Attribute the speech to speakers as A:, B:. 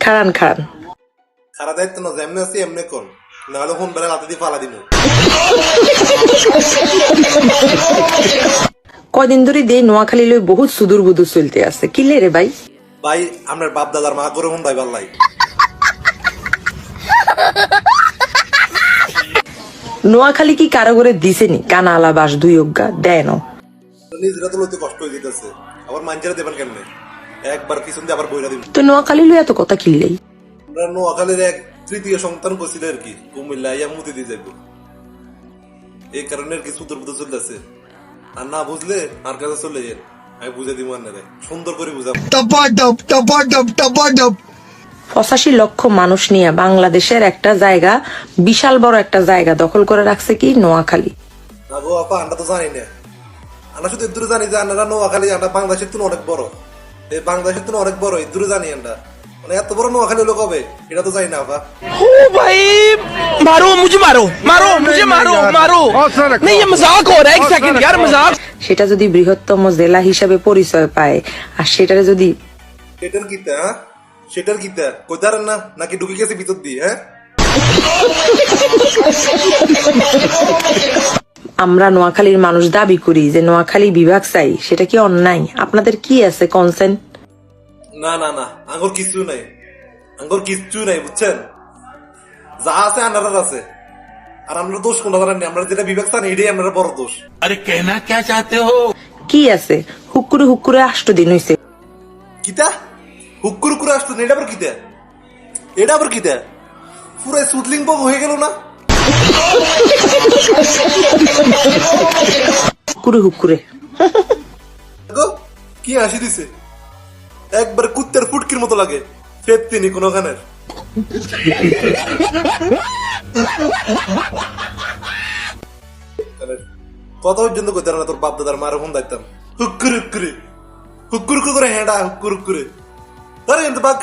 A: খারান খারান
B: খারা দায়িত্ব না যেমনি আছি এমনি কোন নাহলে ফোন বেলা রাতে দিয়ে ফালা দিব।
A: কয়দিন ধরে দিয়ে নোয়াখালী লই বহুত সুদূর বুদুর চলতে আছে কিলে রে ভাই?
B: ভাই আপনার বাপ দাদার মা করে ফোন ভাই পাল্লাই
A: নোয়াখালী কি কারো করে দিছেনি কানা আলা বাস দুই অজ্ঞা দেয় না
B: নিজেরা তো লইতে কষ্ট হয়ে যেতেছে আবার মাঞ্জারা দেবেন কেমনে একবার পিছন দিয়ে আবার বইরা দিব।
A: তো নোয়াখালী লই এত কথা কিনলেই
B: আমরা নোয়াখালীর এক তৃতীয় সন্তান করছিল আর কি কুমিল্লা ইয়া মুতি দিয়ে যাইব এই কারণে আর কি সুদূর বুদুর চলতেছে আর না বুঝলে আর কাছে চলে যান আমি বুঝে দিব আন্নারে সুন্দর করে বুঝাবো।
A: 85 লক্ষ মানুষ নিয়ে বাংলাদেশের একটা জায়গা বিশাল বড় একটা জায়গা দখল করে রাখছে কি নোয়াখালী।
B: না গো আপা আমরা তো জানি না আমরা শুধু দূরে জানি যে আমরা নোয়াখালী আমরা বাংলাদেশের তুলনায় অনেক বড় এই বাংলাদেশের তুলনায় অনেক বড় দূরে জানি আমরা মানে এত বড় নোয়াখালী লোক হবে এটা তো জানি না আপা।
C: ओ भाई मारो मुझे मारो मारो मुझे मारो मारो नहीं ये मजाक हो रहा है एक सेकंड यार मजाक।
A: সেটা যদি বৃহত্তম জেলা হিসাবে পরিচয় পায় আর সেটারে যদি
B: সেটার কিতা হ্যাঁ সেটার কিতা কইতারেন না নাকি ঢুকে গেছে ভিতর দিয়ে হ্যাঁ।
A: আমরা নোয়াখালীর মানুষ দাবি করি যে নোয়াখালী বিভাগ চাই সেটা কি অন্যায়? আপনাদের কি আছে কনসেন্ট?
B: না না না আঙ্গুর কিচ্ছু নাই আঙ্গুর কিচ্ছু নাই বুঝছেন যা আছে আন্ডার আছে আর আমরা দোষ কোনটা জানেন আমরা যেটা বিবেক চান এটাই আমরা বড় দোষ।
C: अरे कहना क्या चाहते हो?
A: কি আছে হুকুরে হুকুরে 8 দিন হইছে
B: কিতা হুকুর করে আসতো এটা আবার কিতা এটা আবার কিতা পুরো সুদলিং বগ হয়ে গেল না।
A: হুকুরে হুকুরে
B: দেখো কি হাসি দিছে একবার কুত্তের ফুটকির মতো লাগে ফেদ তিনি কোনখানের। কত পর্যন্ত কইতে না তোর বাপ দাদার মারে ফোন দিতাম হুকুর হুকুরে হুকুর হুকুর করে হেঁটা হুকুর হুকুরে ধরে কিন্তু বাঘ